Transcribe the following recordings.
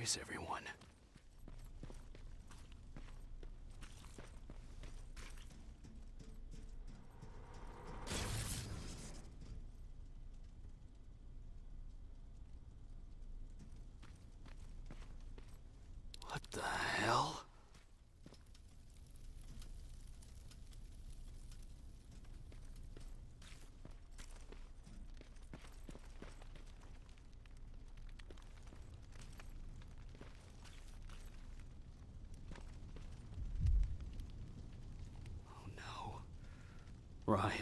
is everyone? What the hell? Oh no. Ryan.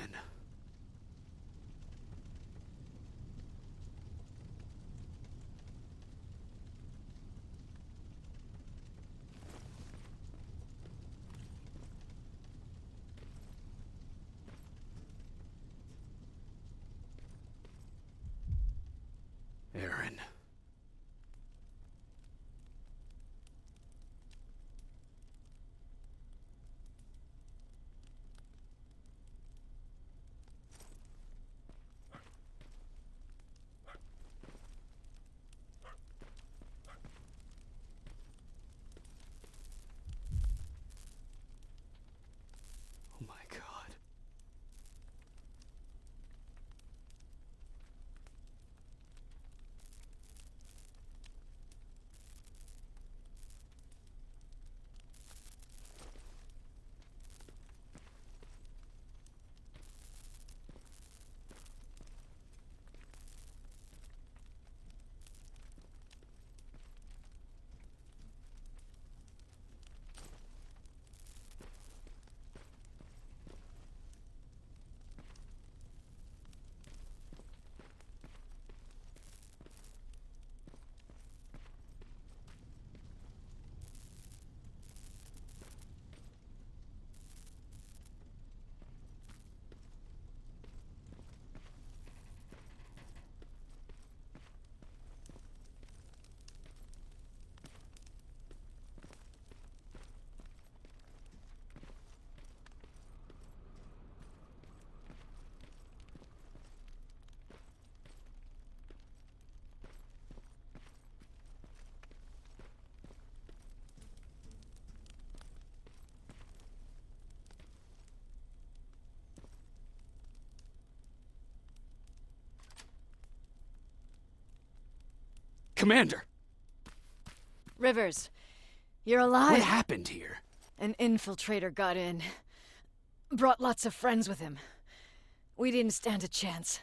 Aaron. Oh my God. Commander! Rivers, you're alive. What happened here? An infiltrator got in. Brought lots of friends with him. We didn't stand a chance.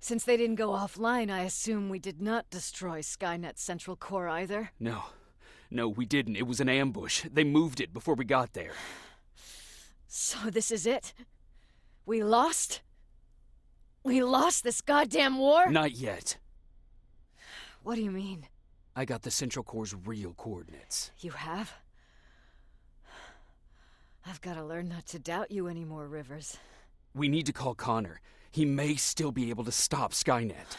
Since they didn't go offline, I assume we did not destroy Skynet's central core either. No. No, we didn't. It was an ambush. They moved it before we got there. So this is it? We lost? We lost this goddamn war? Not yet. What do you mean? I got the Central Core's real coordinates. You have? I've got to learn not to doubt you anymore, Rivers. We need to call Connor. He may still be able to stop Skynet.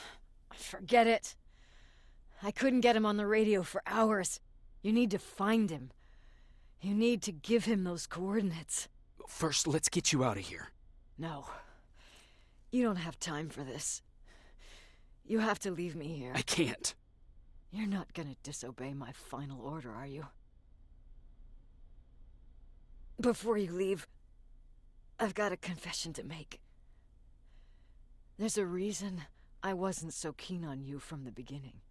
Forget it. I couldn't get him on the radio for hours. You need to find him. You need to give him those coordinates. First, let's get you out of here. No. You don't have time for this. You have to leave me here. I can't. You're not gonna disobey my final order, are you? Before you leave, I've got a confession to make. There's a reason I wasn't so keen on you from the beginning.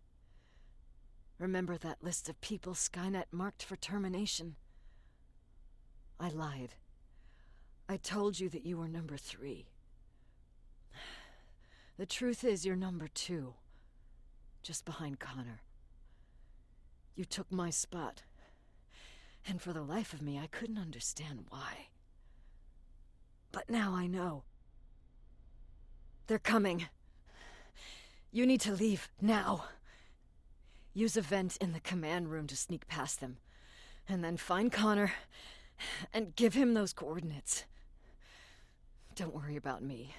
Remember that list of people Skynet marked for termination? I lied. I told you that you were number 3. The truth is you're number 2, just behind Connor. You took my spot, and for the life of me, I couldn't understand why. But now I know. They're coming. You need to leave, now. Use a vent in the command room to sneak past them, and then find Connor, and give him those coordinates. Don't worry about me.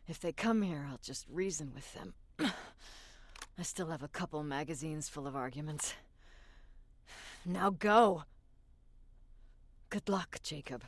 If they come here, I'll just reason with them. I still have a couple magazines full of arguments. Now go! Good luck, Jacob.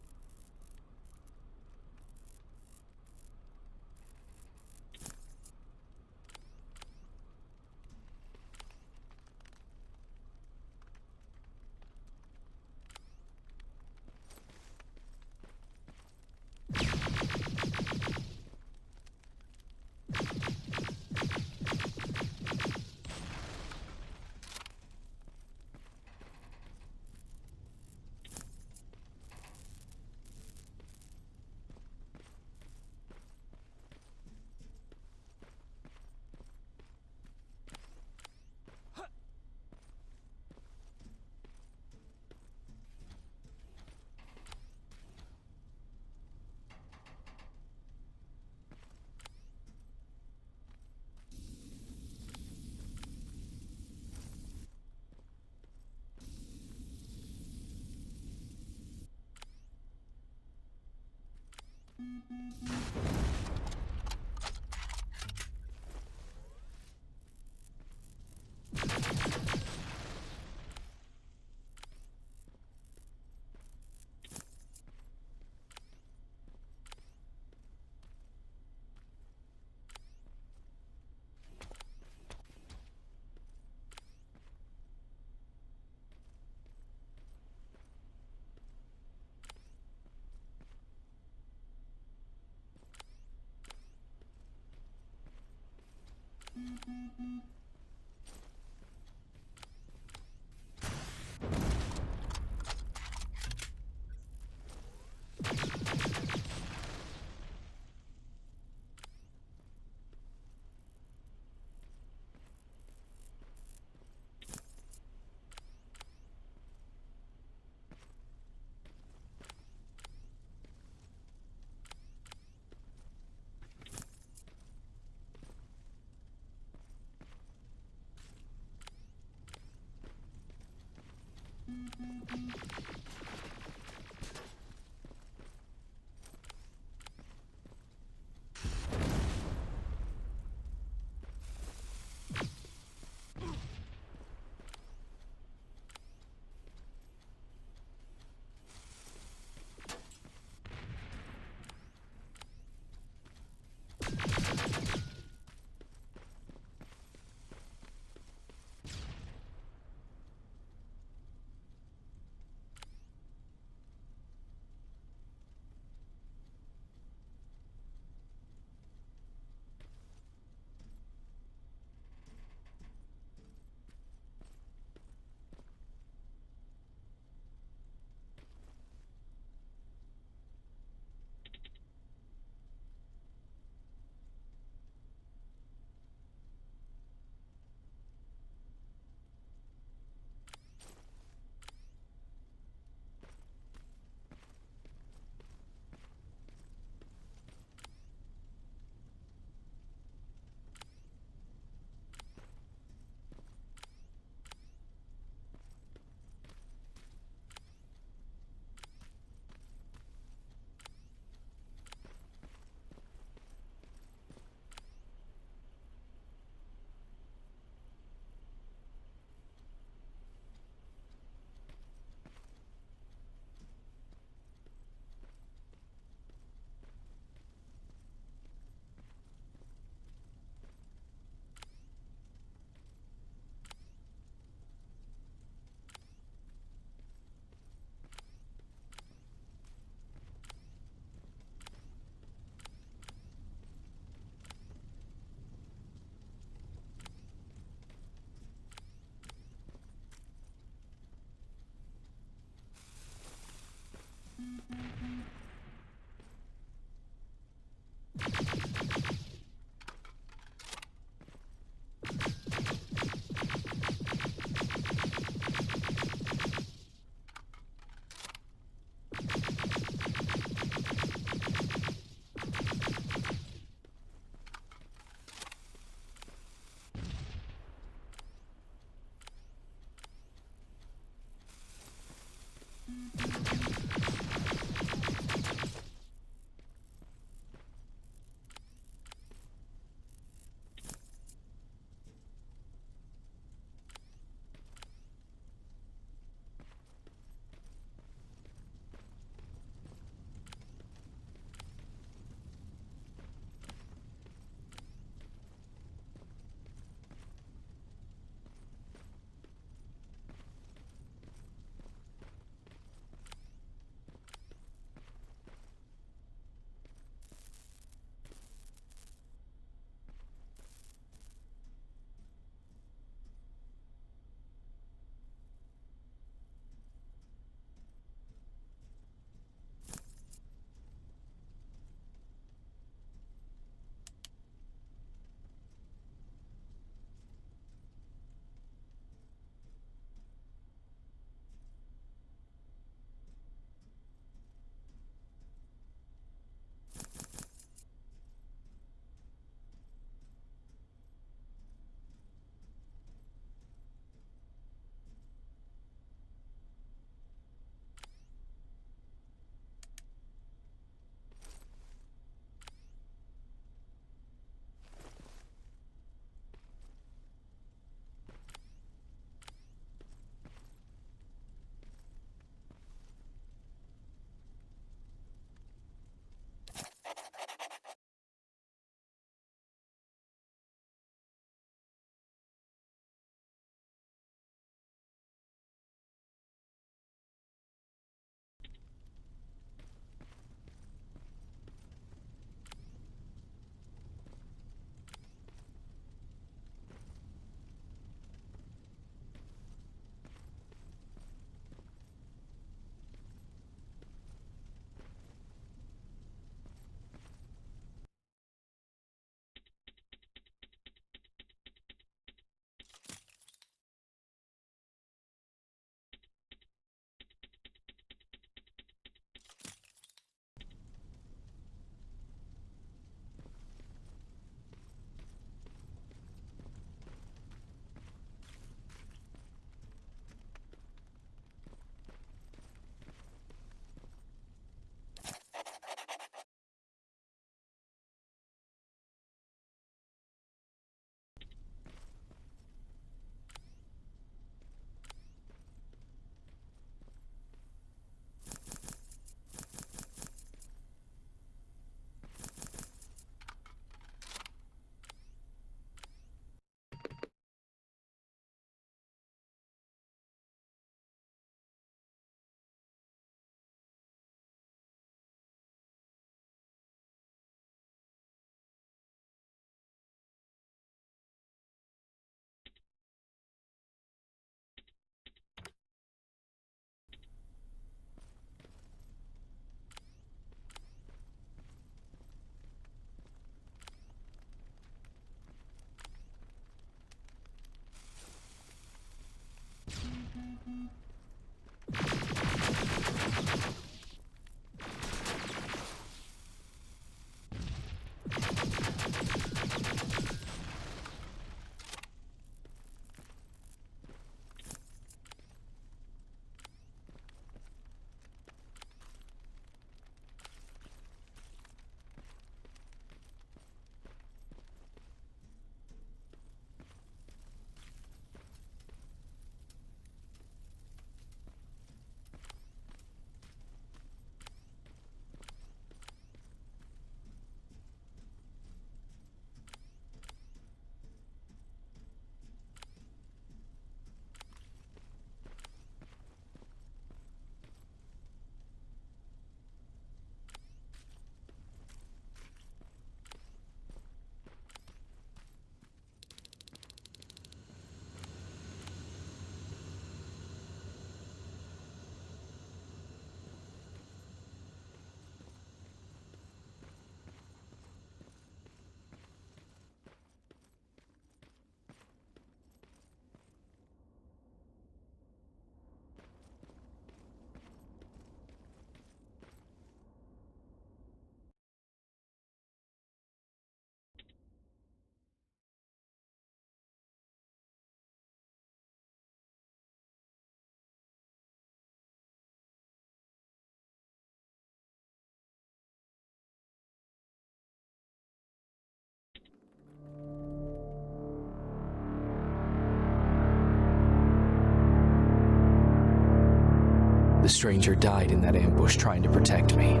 The stranger died in that ambush trying to protect me.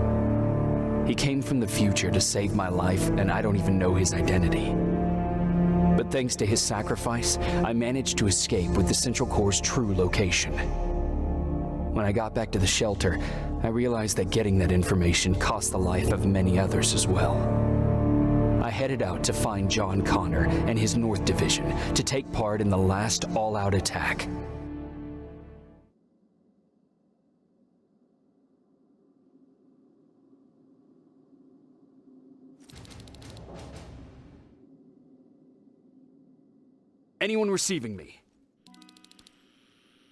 He came from the future to save my life, and I don't even know his identity. But thanks to his sacrifice, I managed to escape with the Central Core's true location. When I got back to the shelter, I realized that getting that information cost the life of many others as well. I headed out to find John Connor and his North Division to take part in the last all-out attack. Anyone receiving me?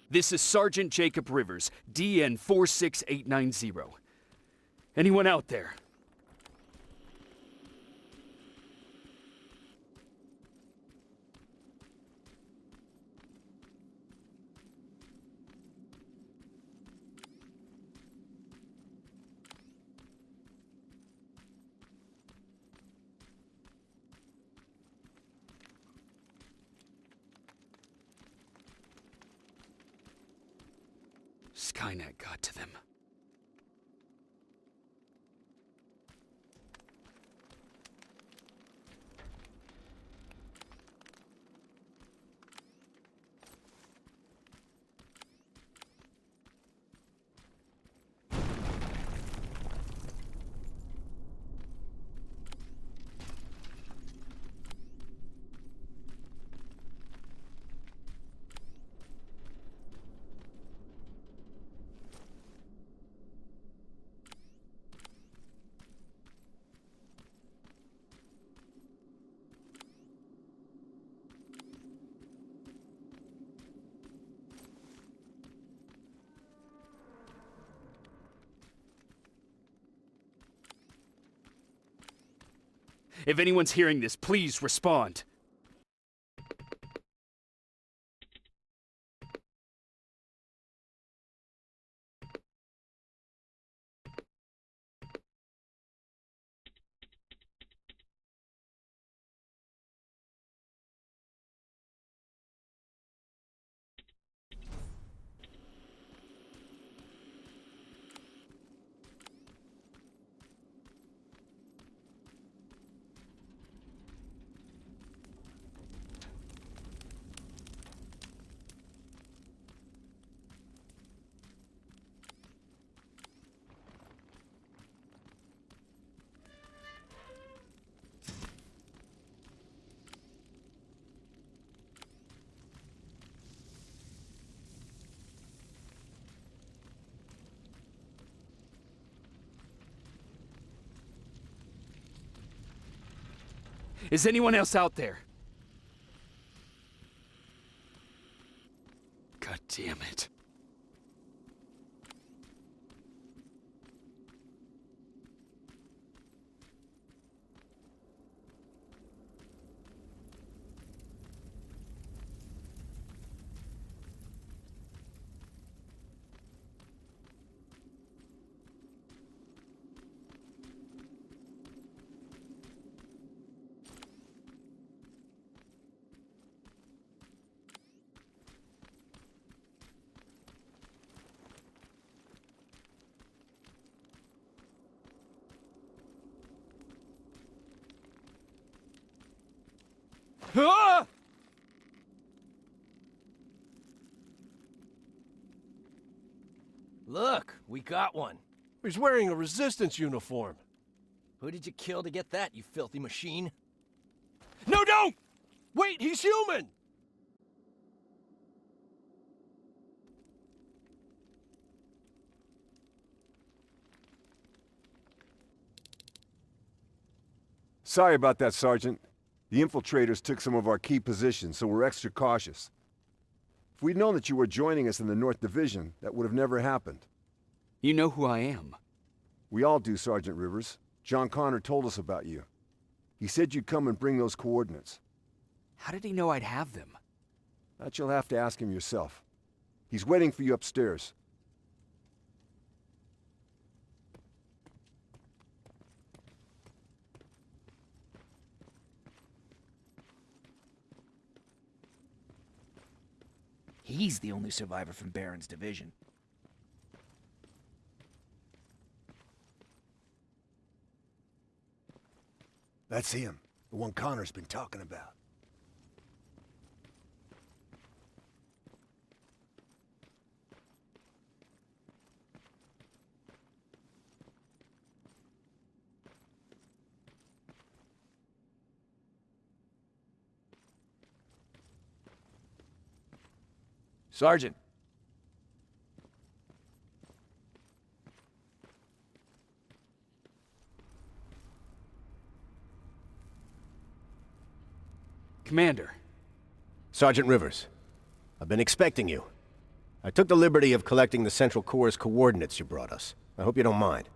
This is Sergeant Jacob Rivers, DN 46890. Anyone out there? Skynet got to them. If anyone's hearing this, please respond. Is anyone else out there? God damn it. Ah! Look, we got one. He's wearing a resistance uniform. Who did you kill to get that, you filthy machine? No, don't! Wait, he's human! Sorry about that, Sergeant. The infiltrators took some of our key positions, so we're extra cautious. If we'd known that you were joining us in the North Division, that would have never happened. You know who I am. We all do, Sergeant Rivers. John Connor told us about you. He said you'd come and bring those coordinates. How did he know I'd have them? That you'll have to ask him yourself. He's waiting for you upstairs. He's the only survivor from Baron's division. That's him. The one Connor's been talking about. Sergeant. Commander. Sergeant Rivers, I've been expecting you. I took the liberty of collecting the Central Core's coordinates you brought us. I hope you don't mind.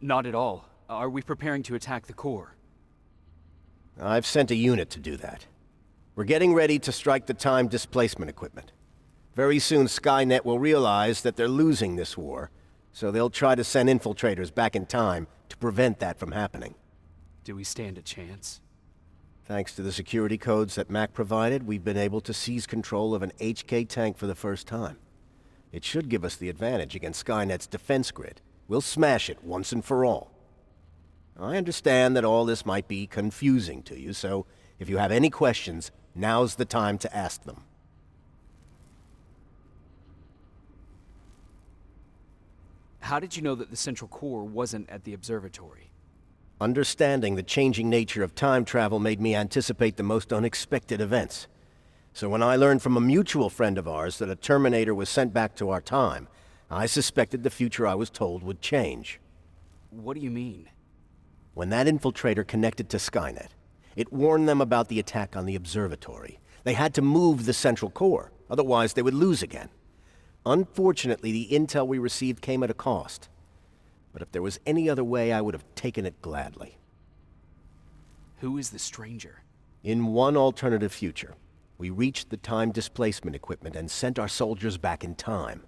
Not at all. Are we preparing to attack the core? I've sent a unit to do that. We're getting ready to strike the time displacement equipment. Very soon Skynet will realize that they're losing this war, so they'll try to send infiltrators back in time to prevent that from happening. Do we stand a chance? Thanks to the security codes that Mac provided, we've been able to seize control of an HK tank for the first time. It should give us the advantage against Skynet's defense grid. We'll smash it once and for all. I understand that all this might be confusing to you, so if you have any questions, now's the time to ask them. How did you know that the Central Core wasn't at the observatory? Understanding the changing nature of time travel made me anticipate the most unexpected events. So when I learned from a mutual friend of ours that a Terminator was sent back to our time, I suspected the future I was told would change. What do you mean? When that infiltrator connected to Skynet, it warned them about the attack on the observatory. They had to move the Central Core, otherwise they would lose again. Unfortunately, the intel we received came at a cost. But if there was any other way, I would have taken it gladly. Who is the stranger? In one alternative future, we reached the time displacement equipment and sent our soldiers back in time.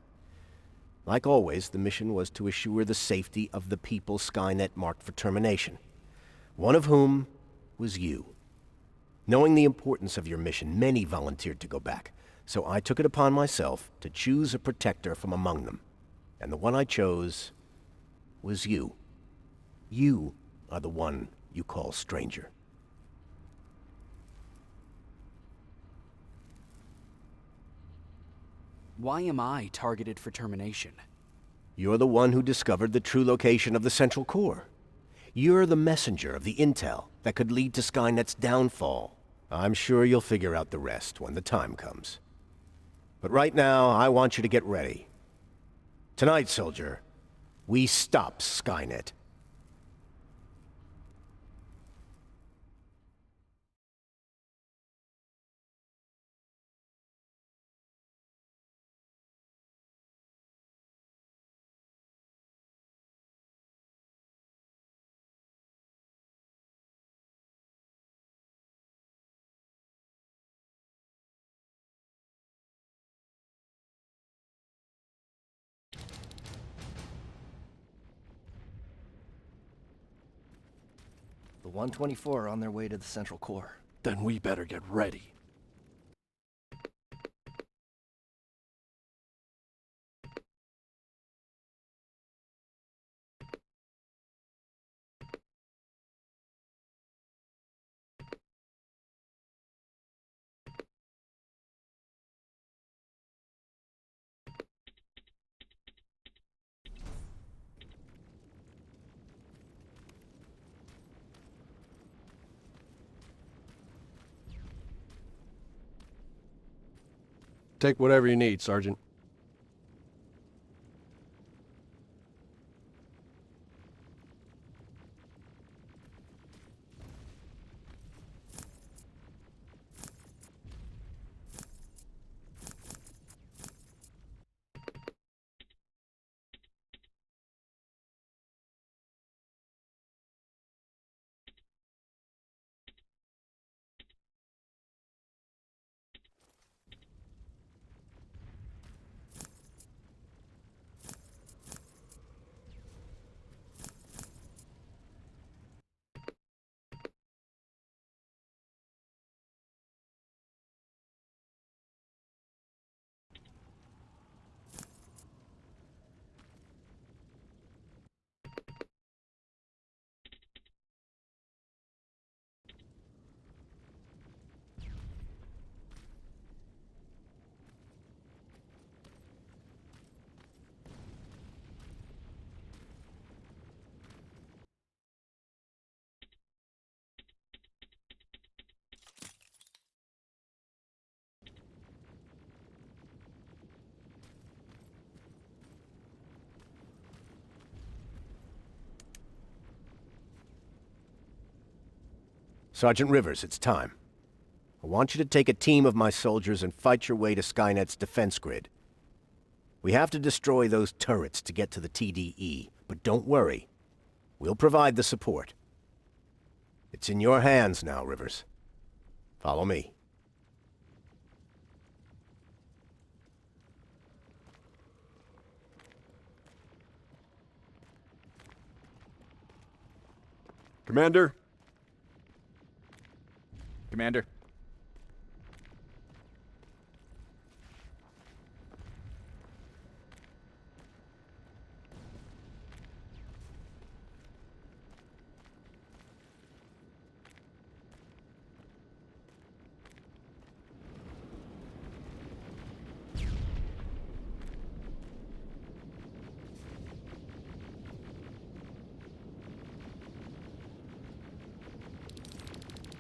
Like always, the mission was to assure the safety of the people Skynet marked for termination, one of whom was you. Knowing the importance of your mission, many volunteered to go back, so I took it upon myself to choose a protector from among them. And the one I chose was you. You are the one you call stranger. Why am I targeted for termination? You're the one who discovered the true location of the Central Core. You're the messenger of the intel that could lead to Skynet's downfall. I'm sure you'll figure out the rest when the time comes. But right now, I want you to get ready. Tonight, soldier, we stop Skynet. The 124 are on their way to the Central Core. Then we better get ready. Take whatever you need, Sergeant. Sergeant Rivers, it's time. I want you to take a team of my soldiers and fight your way to Skynet's defense grid. We have to destroy those turrets to get to the TDE, but don't worry. We'll provide the support. It's in your hands now, Rivers. Follow me. Commander? Commander?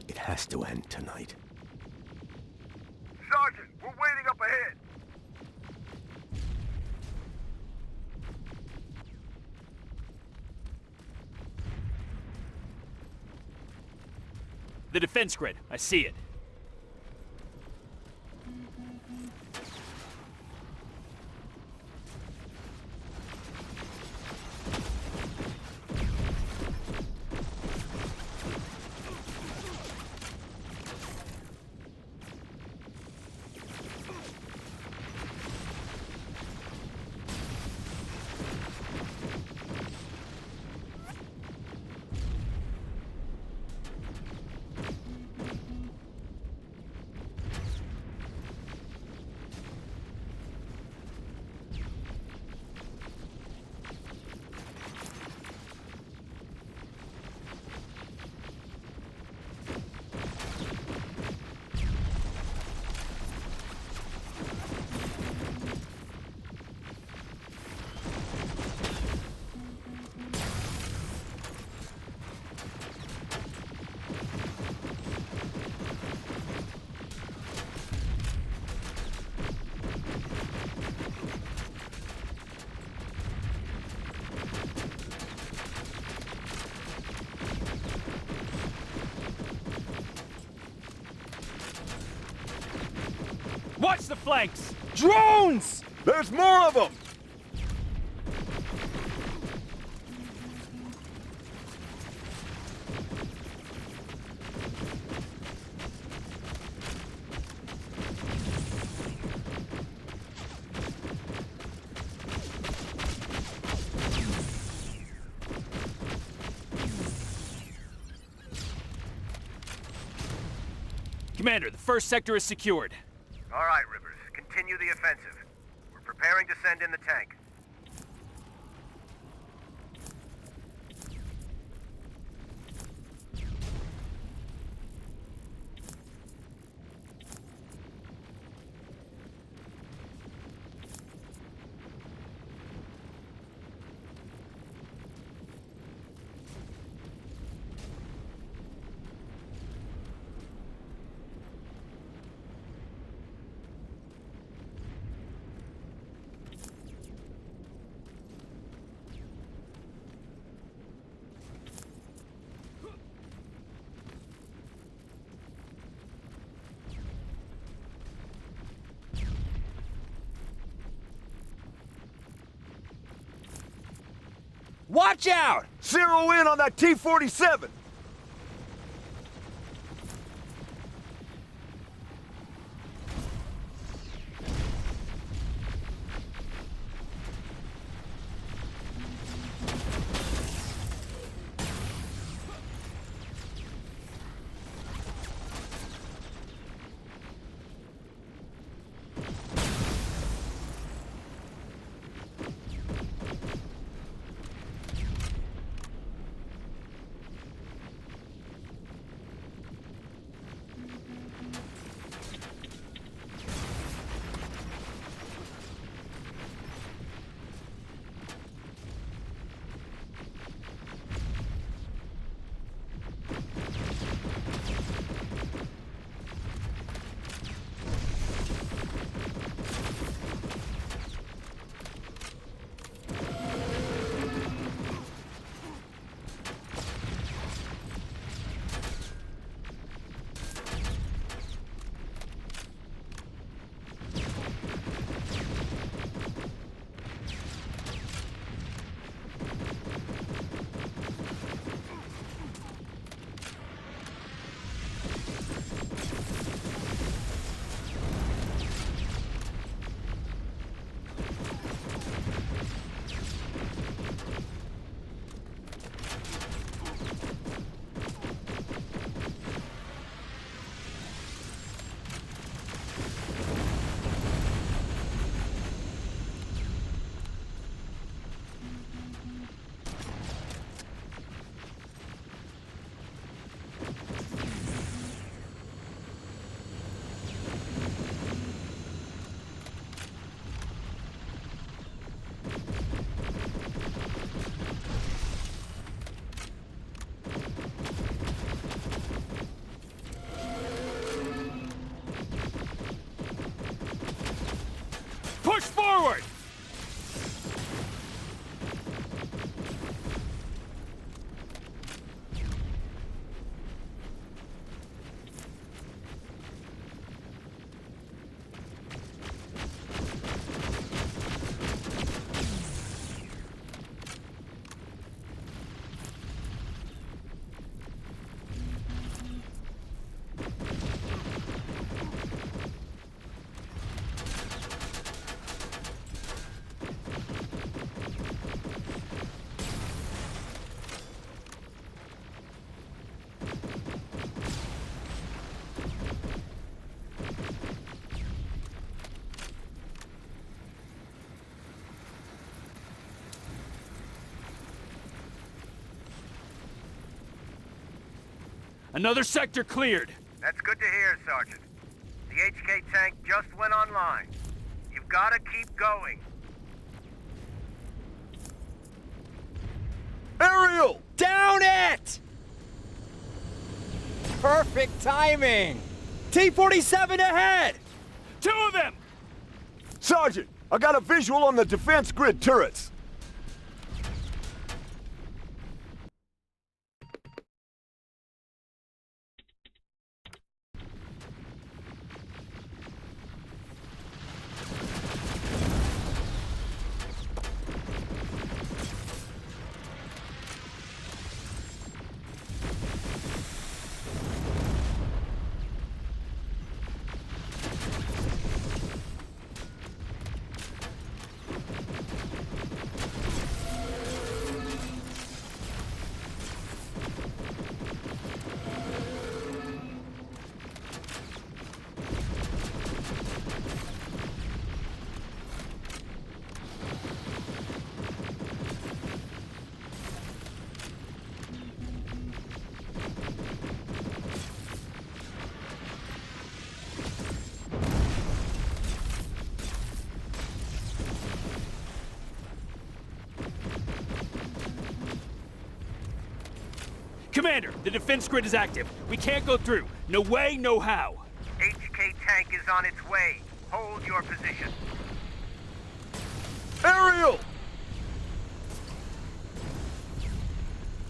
It has to end tonight. Sergeant, we're waiting up ahead. The defense grid. I see it. Watch the flanks! Drones! There's more of them! Commander, the first sector is secured. All right, Rivers. Continue the offensive. We're preparing to send in the tank. Watch out! Zero in on that T-47! Another sector cleared. That's good to hear, Sergeant. The HK tank just went online. You've gotta keep going. Aerial! Down it! Perfect timing! T-47 ahead! 2 of them! Sergeant, I got a visual on the defense grid turrets. Commander, the defense grid is active. We can't go through. No way, no how. HK tank is on its way. Hold your position. Aerial!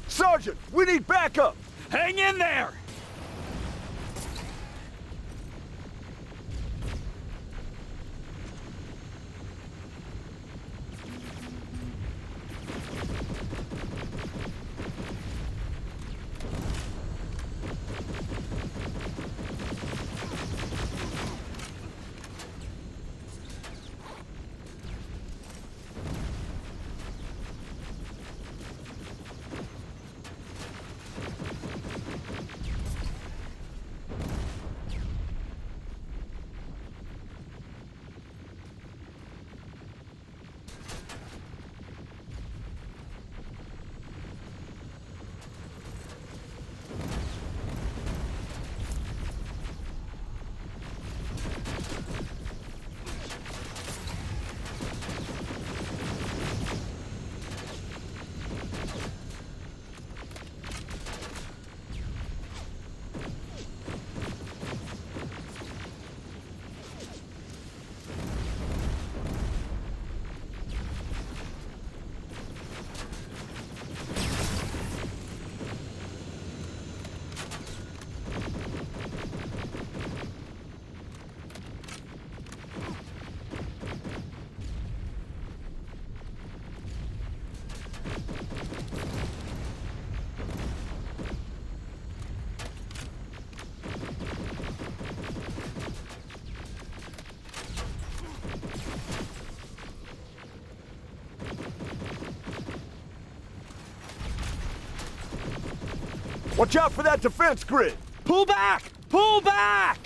Sergeant, we need backup! Hang in there! Watch out for that defense grid! Pull back! Pull back!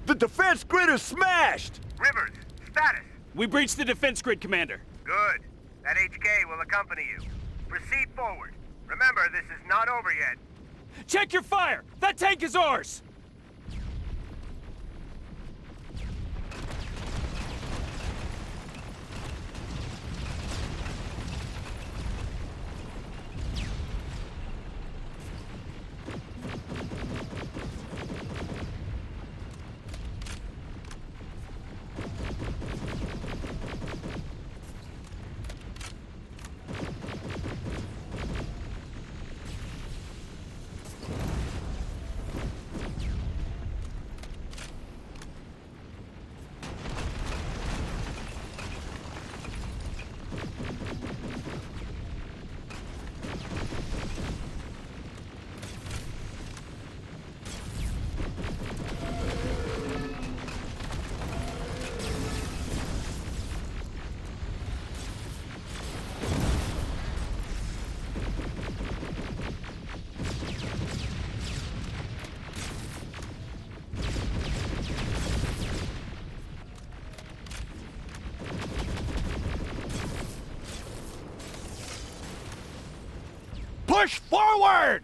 The defense grid is smashed! Rivers, status. We breached the defense grid, Commander. Good. That HK will accompany you. Proceed forward. Remember, this is not over yet. Check your fire! That tank is ours! Push forward!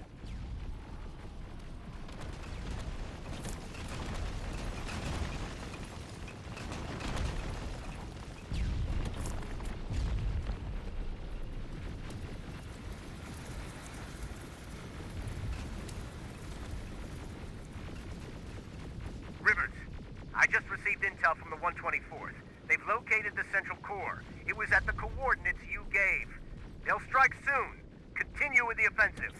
Rivers, I just received intel from the 124th. They've located the Central Core. It was at the coordinates you gave. They'll strike soon. Continue with the offensive.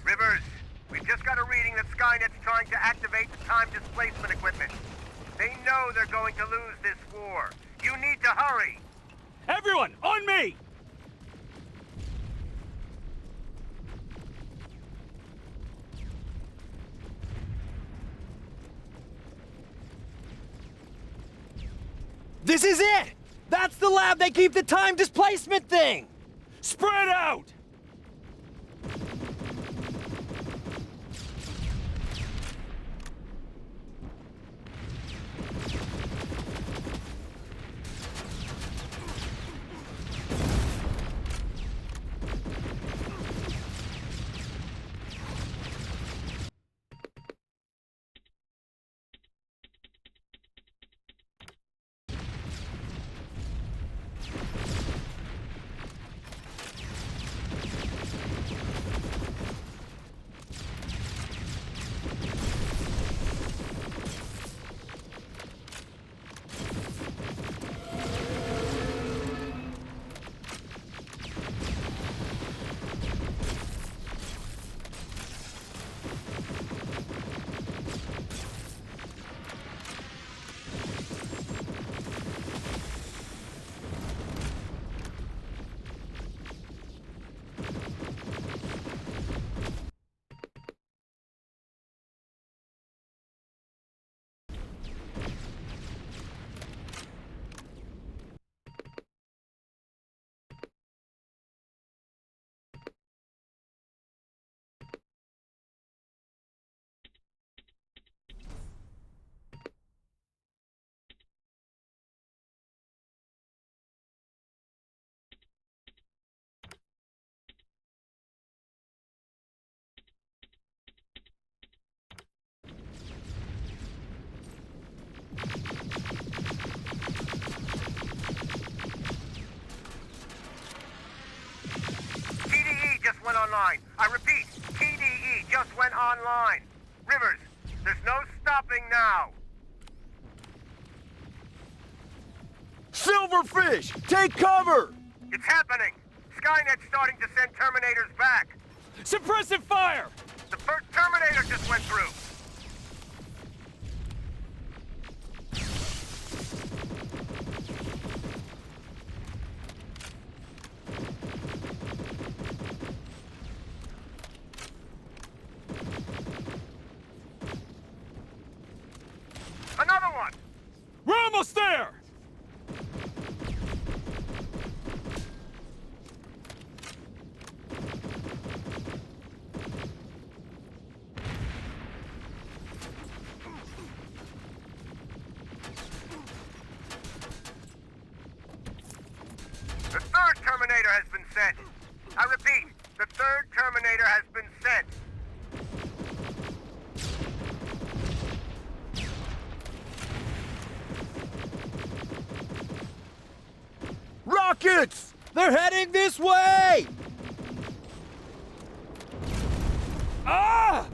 Rivers, we've just got a reading that Skynet's trying to activate the time displacement equipment. They know they're going to lose this war. You need to hurry. Everyone, on me! This is it! That's the lab they keep the time displacement thing! Spread out! TDE just went online. I repeat, TDE just went online. Rivers, there's no stopping now. Silverfish! Take cover! It's happening. Skynet's starting to send Terminators back. Suppressive fire! The first Terminator just went through. Another one! We're almost there! The third Terminator has been sent. I repeat, the third Terminator has been sent. rockets! They're heading this way! Ah!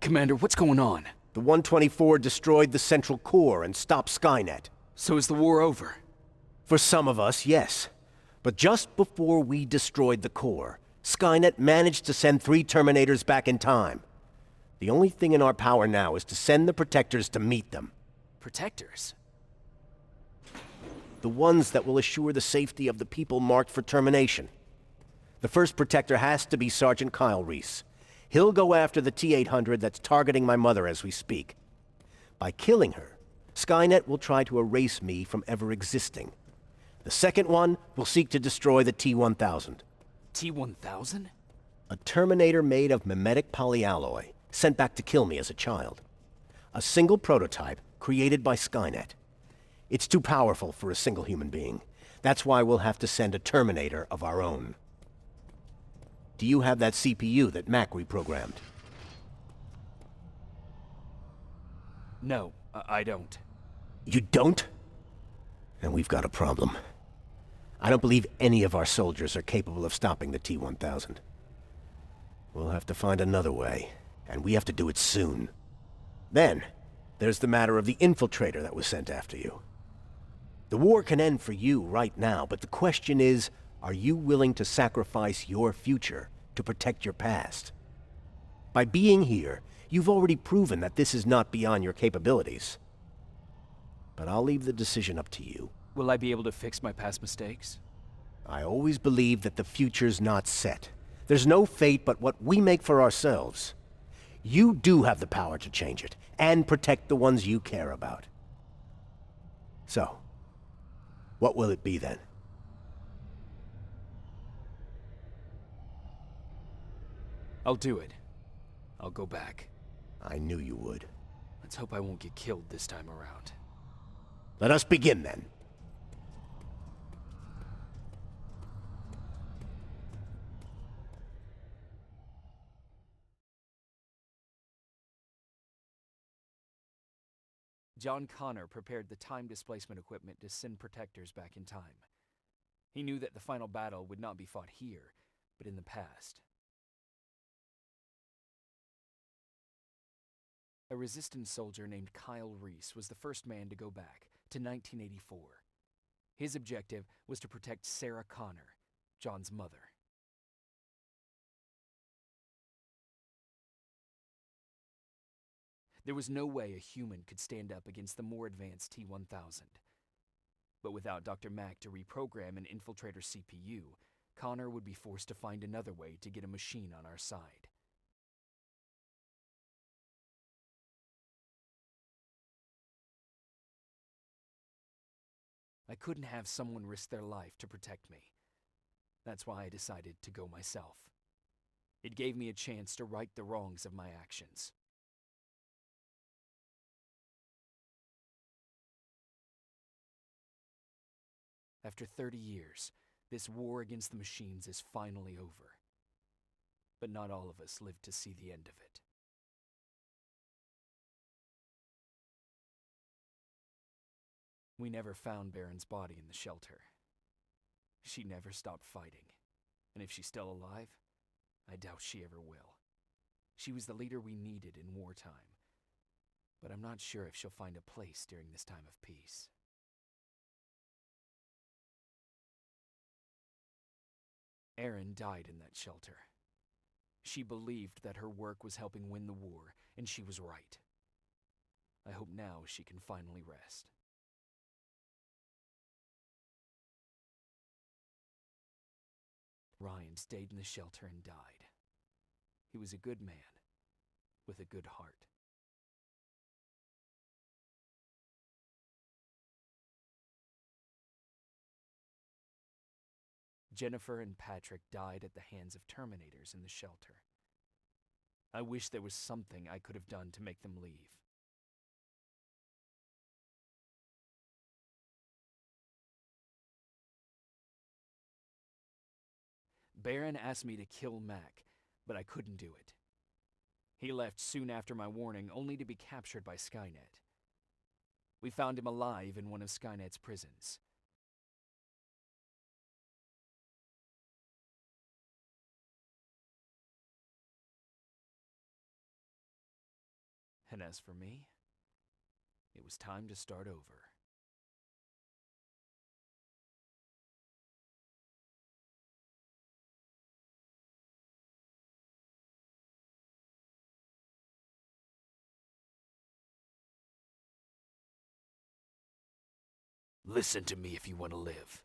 Commander, what's going on? The 124 destroyed the central core and stopped Skynet. So is the war over? For some of us, yes. But just before we destroyed the core, Skynet managed to send 3 Terminators back in time. The only thing in our power now is to send the Protectors to meet them. Protectors? The ones that will assure the safety of the people marked for termination. The first Protector has to be Sergeant Kyle Reese. He'll go after the T-800 that's targeting my mother as we speak. By killing her, Skynet will try to erase me from ever existing. The second one will seek to destroy the T-1000. T-1000? A Terminator made of mimetic polyalloy, sent back to kill me as a child. A single prototype created by Skynet. It's too powerful for a single human being. That's why we'll have to send a Terminator of our own. Do you have that CPU that Mac reprogrammed? No, I don't. You don't? Then we've got a problem. I don't believe any of our soldiers are capable of stopping the T-1000. We'll have to find another way, and we have to do it soon. Then, there's the matter of the infiltrator that was sent after you. The war can end for you right now, but the question is, are you willing to sacrifice your future to protect your past? By being here, you've already proven that this is not beyond your capabilities. But I'll leave the decision up to you. Will I be able to fix my past mistakes? I always believe that the future's not set. There's no fate but what we make for ourselves. You do have the power to change it, and protect the ones you care about. So, what will it be then? I'll do it. I'll go back. I knew you would. Let's hope I won't get killed this time around. Let us begin then. John Connor prepared the time displacement equipment to send Protectors back in time. He knew that the final battle would not be fought here, but in the past. A resistance soldier named Kyle Reese was the first man to go back to 1984. His objective was to protect Sarah Connor, John's mother. There was no way a human could stand up against the more advanced T-1000. But without Dr. Mack to reprogram an infiltrator CPU, Connor would be forced to find another way to get a machine on our side. I couldn't have someone risk their life to protect me. That's why I decided to go myself. It gave me a chance to right the wrongs of my actions. After 30 years, This war against the machines is finally over. But not all of us lived to see the end of it. We never found Baron's body in the shelter. She never stopped fighting, and if she's still alive, I doubt she ever will. She was the leader we needed in wartime, but I'm not sure if she'll find a place during this time of peace. Erin died in that shelter. She believed that her work was helping win the war, and she was right. I hope now she can finally rest. Ryan stayed in the shelter and died. He was a good man, with a good heart. Jennifer and Patrick died at the hands of Terminators in the shelter. I wish there was something I could have done to make them leave. Baron asked me to kill Mac, but I couldn't do it. He left soon after my warning, only to be captured by Skynet. We found him alive in one of Skynet's prisons. And as for me, it was time to start over. Listen to me if you want to live.